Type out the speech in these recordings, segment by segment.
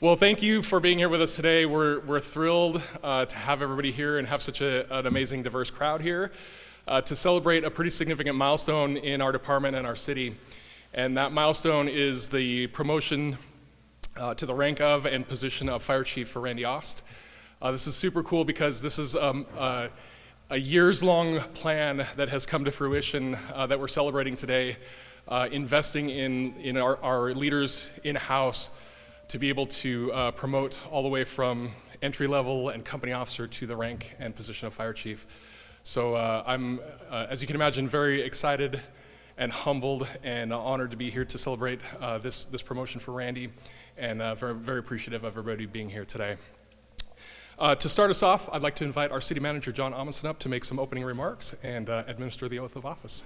Well, thank you for being here with us today. We're thrilled to have everybody here and have such an amazing, diverse crowd here to celebrate a pretty significant milestone in our department and our city. And that milestone is the promotion to the rank of and position of Fire Chief for Randy Aust. This is super cool because this is a years-long plan that has come to fruition that we're celebrating today, investing in our leaders in-house to be able to promote all the way from entry level and company officer to the rank and position of fire chief. So I'm, as you can imagine, very excited and humbled and honored to be here to celebrate this promotion for Randy, and very, very appreciative of everybody being here today. To start us off, I'd like to invite our city manager, John Amundsen, up to make some opening remarks and administer the oath of office.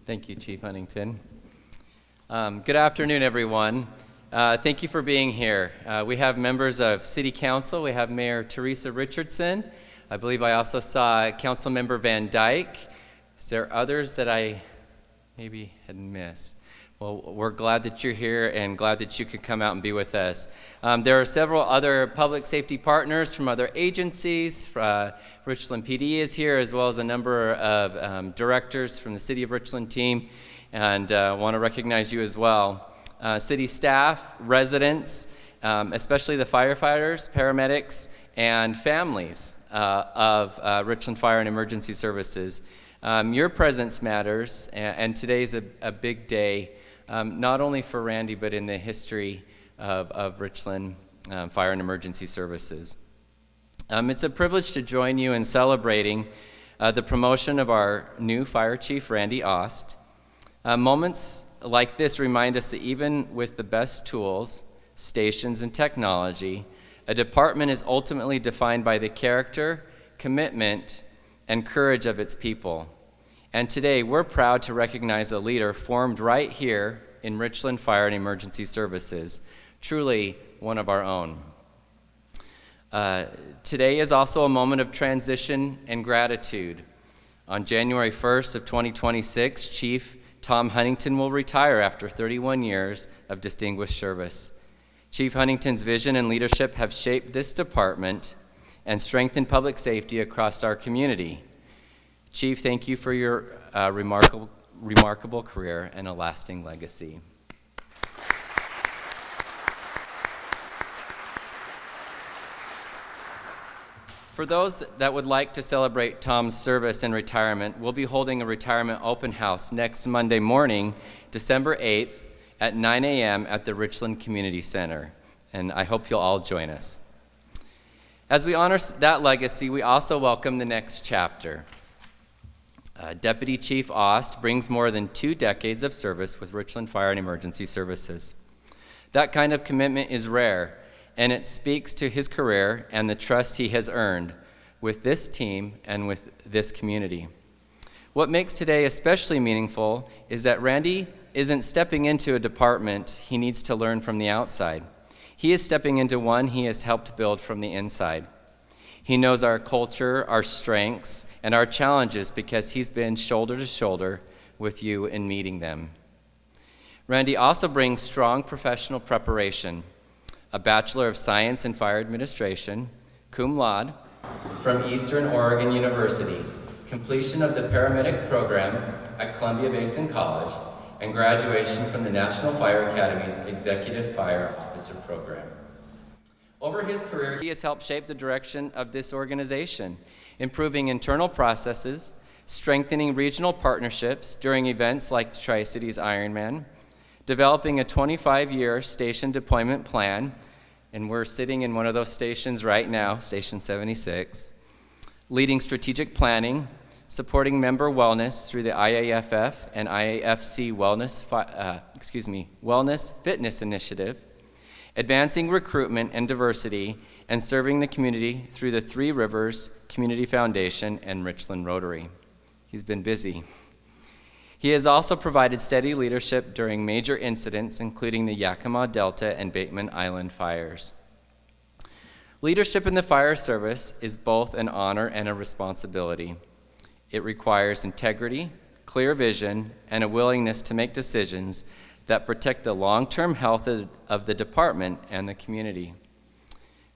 Thank you, Chief Huntington. Good afternoon, everyone. Thank you for being here. We have members of City Council. We have Mayor Teresa Richardson. I believe I also saw Council Member Van Dyke. Is there others that I maybe had missed? Well, we're glad that you're here and glad that you could come out and be with us. There are several other public safety partners from other agencies. Richland PD is here, as well as a number of directors from the City of Richland team, and want to recognize you as well. City staff, residents, especially the firefighters, paramedics, and families of Richland Fire and Emergency Services. Your presence matters, and today's a big day, not only for Randy, but in the history of Richland Fire and Emergency Services. It's a privilege to join you in celebrating the promotion of our new Fire Chief, Randy Aust. Moments like this remind us that even with the best tools, stations, and technology, a department is ultimately defined by the character, commitment, and courage of its people. And today, we're proud to recognize a leader formed right here in Richland Fire and Emergency Services, truly one of our own. Today is also a moment of transition and gratitude. On January 1st of 2026, Chief Tom Huntington will retire after 31 years of distinguished service. Chief Huntington's vision and leadership have shaped this department and strengthened public safety across our community. Chief, thank you for your remarkable career and a lasting legacy. For those that would like to celebrate Tom's service and retirement, we'll be holding a retirement open house next Monday morning, December 8th at 9 a.m. at the Richland Community Center, and I hope you'll all join us. As we honor that legacy, we also welcome the next chapter. Deputy Chief Aust brings more than 2 decades of service with Richland Fire and Emergency Services. That kind of commitment is rare, and it speaks to his career and the trust he has earned with this team and with this community. What makes today especially meaningful is that Randy isn't stepping into a department he needs to learn from the outside. He is stepping into one he has helped build from the inside. He knows our culture, our strengths, and our challenges because he's been shoulder to shoulder with you in meeting them. Randy also brings strong professional preparation, a Bachelor of Science in Fire Administration, cum laude, from Eastern Oregon University, completion of the paramedic program at Columbia Basin College, and graduation from the National Fire Academy's Executive Fire Officer Program. Over his career, he has helped shape the direction of this organization, improving internal processes, strengthening regional partnerships during events like the Tri-Cities Ironman, developing a 25-year station deployment plan, and we're sitting in one of those stations right now, Station 76, leading strategic planning, supporting member wellness through the IAFF and IAFC Wellness Fitness Initiative, advancing recruitment and diversity, and serving the community through the Three Rivers Community Foundation and Richland Rotary. He's been busy. He has also provided steady leadership during major incidents, including the Yakima Delta and Bateman Island fires. Leadership in the fire service is both an honor and a responsibility. It requires integrity, clear vision, and a willingness to make decisions that protect the long-term health of the department and the community.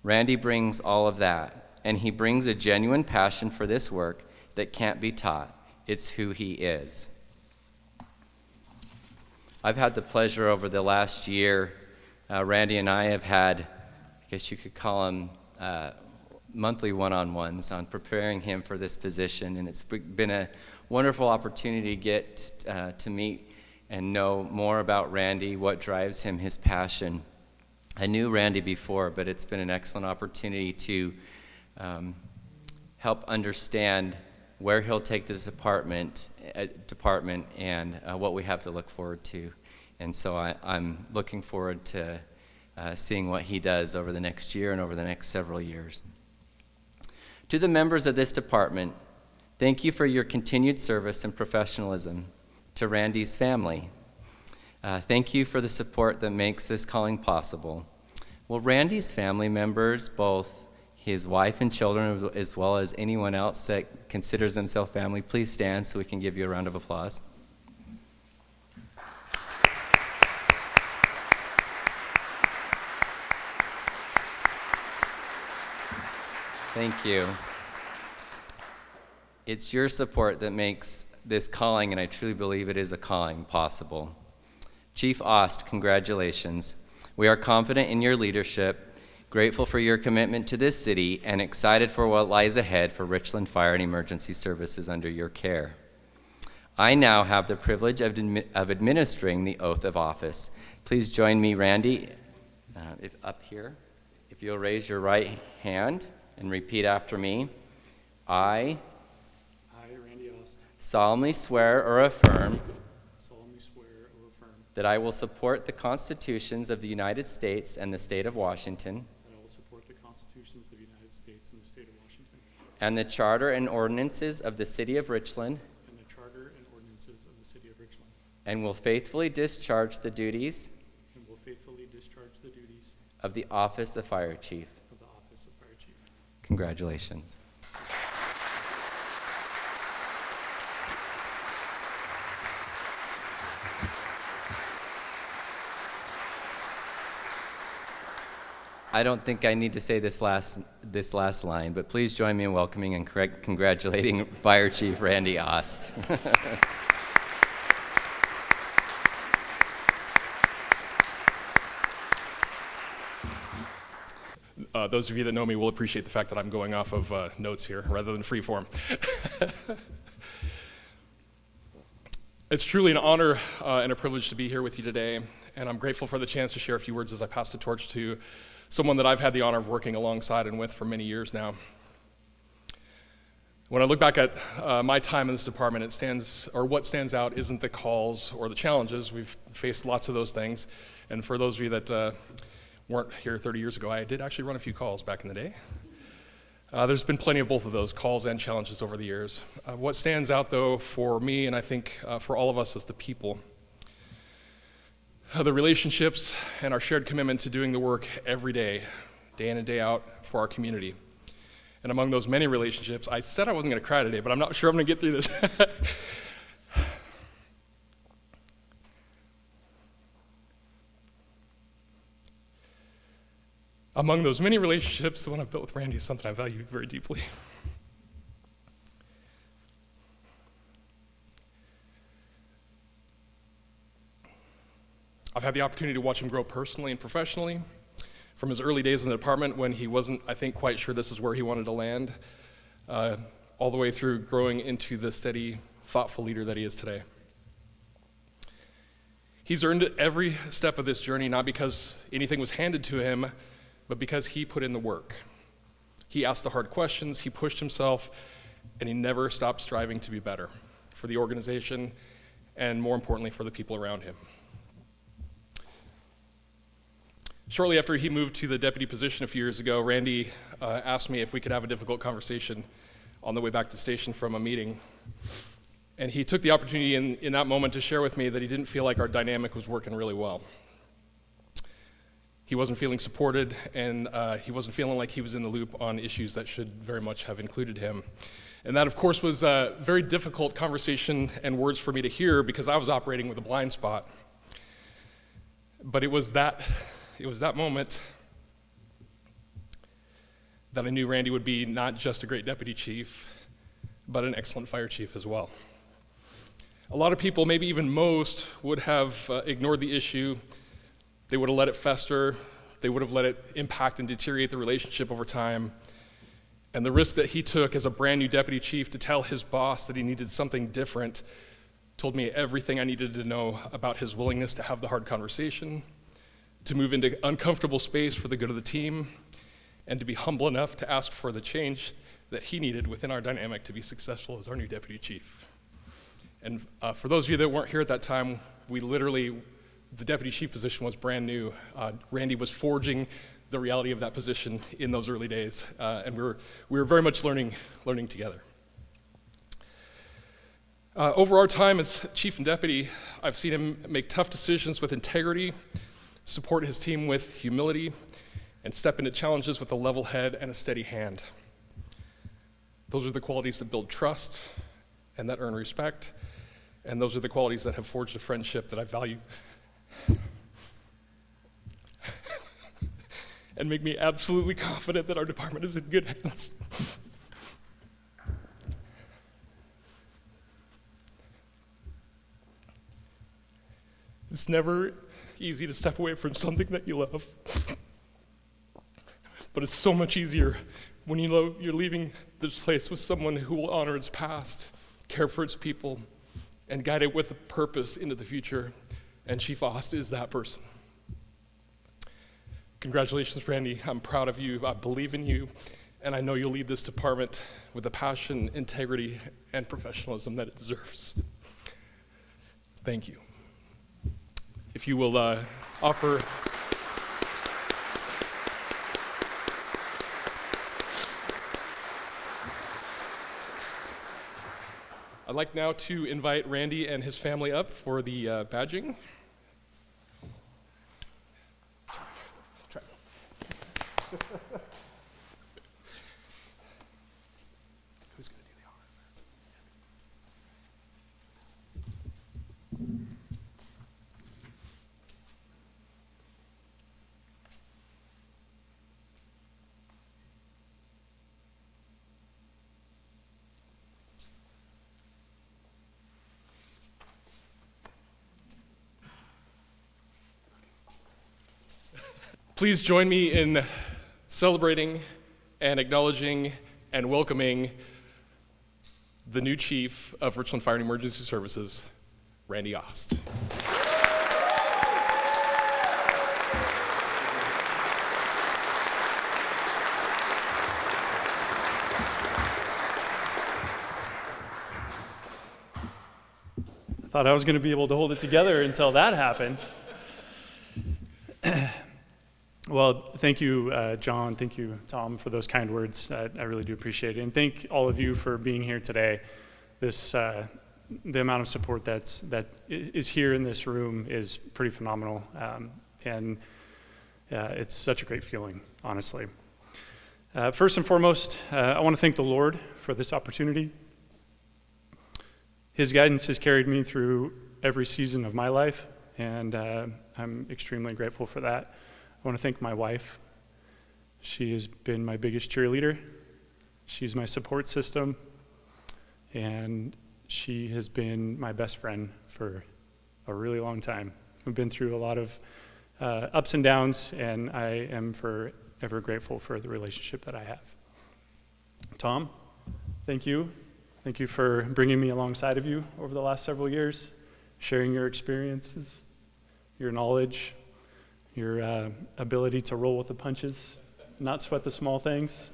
Randy brings all of that, and he brings a genuine passion for this work that can't be taught. It's who he is. I've had the pleasure over the last year, Randy and I have had, I guess you could call them monthly one-on-ones on preparing him for this position, and it's been a wonderful opportunity to get to meet and know more about Randy, what drives him, his passion. I knew Randy before, but it's been an excellent opportunity to help understand where he'll take this department and what we have to look forward to. And so I'm looking forward to seeing what he does over the next year and over the next several years. To the members of this department, thank you for your continued service and professionalism. To Randy's family, thank you for the support that makes this calling possible. Will Randy's family members, both his wife and children, as well as anyone else that considers themselves family, please stand so we can give you a round of applause. Thank you. It's your support that makes this calling, and I truly believe it is a calling, possible. Chief Aust, congratulations. We are confident in your leadership, grateful for your commitment to this city, and excited for what lies ahead for Richland Fire and Emergency Services under your care. I now have the privilege of administering the oath of office. Please join me, Randy, up here. If you'll raise your right hand and repeat after me. I, Randy Aust, solemnly swear or affirm that I will support the constitutions of the United States and the state of Washington, that I will support the constitutions of the United States and the state of Washington, and the charter and ordinances of the city of Richland, and the charter and ordinances of the city of Richland, and will faithfully discharge the duties of the office of fire chief. Congratulations. I don't think I need to say this last line, but please join me in welcoming and congratulating Fire Chief Randy Aust. Those of you that know me will appreciate the fact that I'm going off of notes here rather than free form. It's truly an honor and a privilege to be here with you today, and I'm grateful for the chance to share a few words as I pass the torch to someone that I've had the honor of working alongside and with for many years now. When I look back at my time in this department, what stands out isn't the calls or the challenges. We've faced lots of those things, and for those of you that weren't here 30 years ago, I did actually run a few calls back in the day. There's been plenty of both of those, calls and challenges over the years. What stands out though for me, and I think for all of us, is the people. The relationships and our shared commitment to doing the work every day in and day out for our community. And among those many relationships, I said I wasn't gonna cry today, but I'm not sure I'm gonna get through this. Among those many relationships, the one I've built with Randy is something I value very deeply. I've had the opportunity to watch him grow personally and professionally, from his early days in the department when he wasn't, I think, quite sure this is where he wanted to land, all the way through growing into the steady, thoughtful leader that he is today. He's earned every step of this journey, not because anything was handed to him, but because he put in the work. He asked the hard questions, he pushed himself, and he never stopped striving to be better for the organization and, more importantly, for the people around him. Shortly after he moved to the deputy position a few years ago, Randy asked me if we could have a difficult conversation on the way back to the station from a meeting. And he took the opportunity in that moment to share with me that he didn't feel like our dynamic was working really well. He wasn't feeling supported, and he wasn't feeling like he was in the loop on issues that should very much have included him. And that, of course, was a very difficult conversation and words for me to hear because I was operating with a blind spot. But it was that moment that I knew Randy would be not just a great deputy chief, but an excellent fire chief as well. A lot of people, maybe even most, would have ignored the issue. They would have let it fester. They would have let it impact and deteriorate the relationship over time. And the risk that he took as a brand new deputy chief to tell his boss that he needed something different told me everything I needed to know about his willingness to have the hard conversation, to move into uncomfortable space for the good of the team, and to be humble enough to ask for the change that he needed within our dynamic to be successful as our new deputy chief. And for those of you that weren't here at that time, the deputy chief position was brand new. Randy was forging the reality of that position in those early days, and we were very much learning together. Over our time as chief and deputy, I've seen him make tough decisions with integrity, support his team with humility, and step into challenges with a level head and a steady hand. Those are the qualities that build trust and that earn respect, and those are the qualities that have forged a friendship that I value and make me absolutely confident that our department is in good hands. It's never easy to step away from something that you love, but it's so much easier when you know you're leaving this place with someone who will honor its past, care for its people, and guide it with a purpose into the future, and Chief Aust is that person. Congratulations, Randy. I'm proud of you. I believe in you, and I know you'll lead this department with the passion, integrity, and professionalism that it deserves. Thank you. If you will offer... I'd like now to invite Randy and his family up for the badging. Try. Who's going to do the honors? Please join me in celebrating and acknowledging and welcoming the new chief of Richland Fire and Emergency Services, Randy Aust. I thought I was going to be able to hold it together until that happened. Well, thank you, John. Thank you, Tom, for those kind words. I really do appreciate it. And thank all of you for being here today. The amount of support that is here in this room is pretty phenomenal. And it's such a great feeling, honestly. First and foremost, I want to thank the Lord for this opportunity. His guidance has carried me through every season of my life, and I'm extremely grateful for that. I want to thank my wife. She has been my biggest cheerleader. She's my support system, and she has been my best friend for a really long time. We've been through a lot of ups and downs, and I am forever grateful for the relationship that I have. Tom, thank you. Thank you for bringing me alongside of you over the last several years, sharing your experiences, your knowledge, your ability to roll with the punches, not sweat the small things,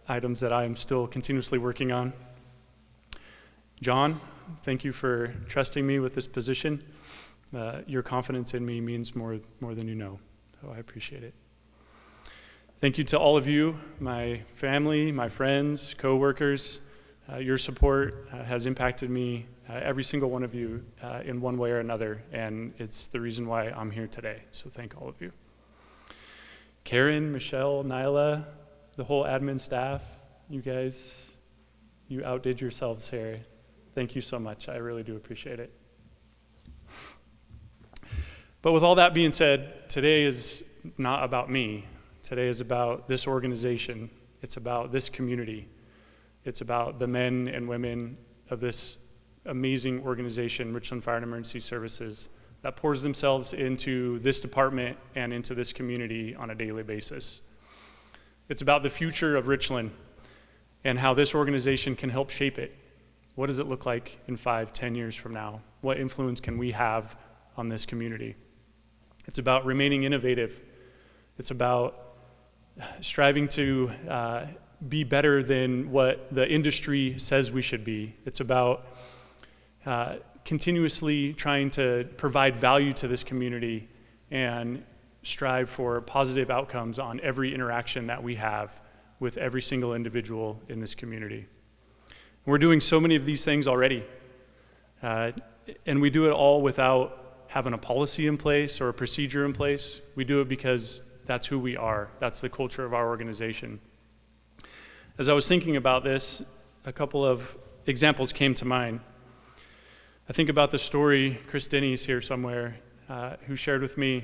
items that I am still continuously working on. John, thank you for trusting me with this position. Your confidence in me means more than you know, so I appreciate it. Thank you to all of you, my family, my friends, co-workers. Your support has impacted me, every single one of you, in one way or another, and it's the reason why I'm here today, so thank all of you. Karen, Michelle, Nyla, the whole admin staff, you guys, you outdid yourselves here. Thank you so much. I really do appreciate it. But with all that being said, today is not about me. Today is about this organization. It's about this community. It's about the men and women of this amazing organization, Richland Fire and Emergency Services, that pours themselves into this department and into this community on a daily basis. It's about the future of Richland and how this organization can help shape it. What does it look like in 5, 10 years from now? What influence can we have on this community? It's about remaining innovative. It's about striving to be better than what the industry says we should be. It's about continuously trying to provide value to this community and strive for positive outcomes on every interaction that we have with every single individual in this community. We're doing so many of these things already, and we do it all without having a policy in place or a procedure in place. We do it because that's who we are. That's the culture of our organization. As I was thinking about this, a couple of examples came to mind. I think about the story, Chris Denny's here somewhere, who shared with me.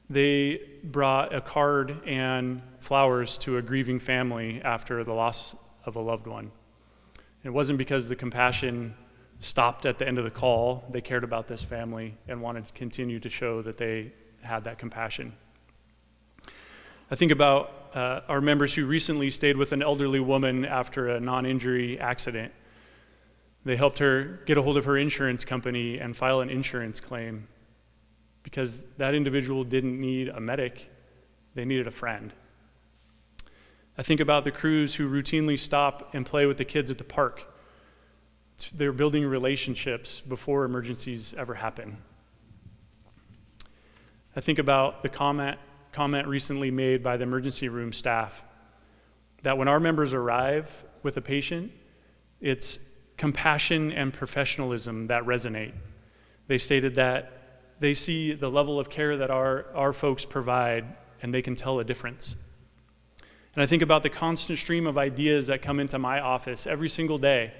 They brought a card and flowers to a grieving family after the loss of a loved one. It wasn't because the compassion stopped at the end of the call. They cared about this family and wanted to continue to show that they had that compassion. I think about our members who recently stayed with an elderly woman after a non-injury accident. They helped her get a hold of her insurance company and file an insurance claim because that individual didn't need a medic, they needed a friend. I think about the crews who routinely stop and play with the kids at the park. They're building relationships before emergencies ever happen. I think about the comment recently made by the emergency room staff that when our members arrive with a patient, it's compassion and professionalism that resonate. They stated that they see the level of care that our folks provide and they can tell a difference. And I think about the constant stream of ideas that come into my office every single day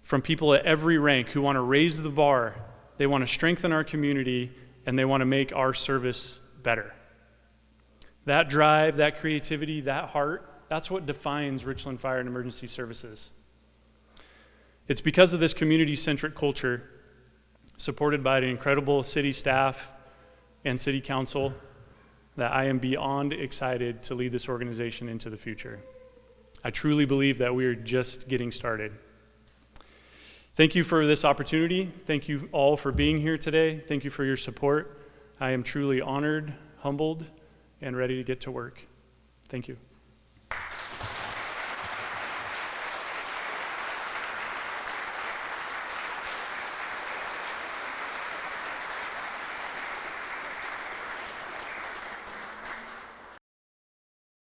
from people at every rank who want to raise the bar, they want to strengthen our community, and they want to make our service better. That drive, that creativity, that heart, that's what defines Richland Fire and Emergency Services. It's because of this community-centric culture, supported by the incredible city staff and city council, that I am beyond excited to lead this organization into the future. I truly believe that we are just getting started. Thank you for this opportunity. Thank you all for being here today. Thank you for your support. I am truly honored, humbled, and ready to get to work. Thank you.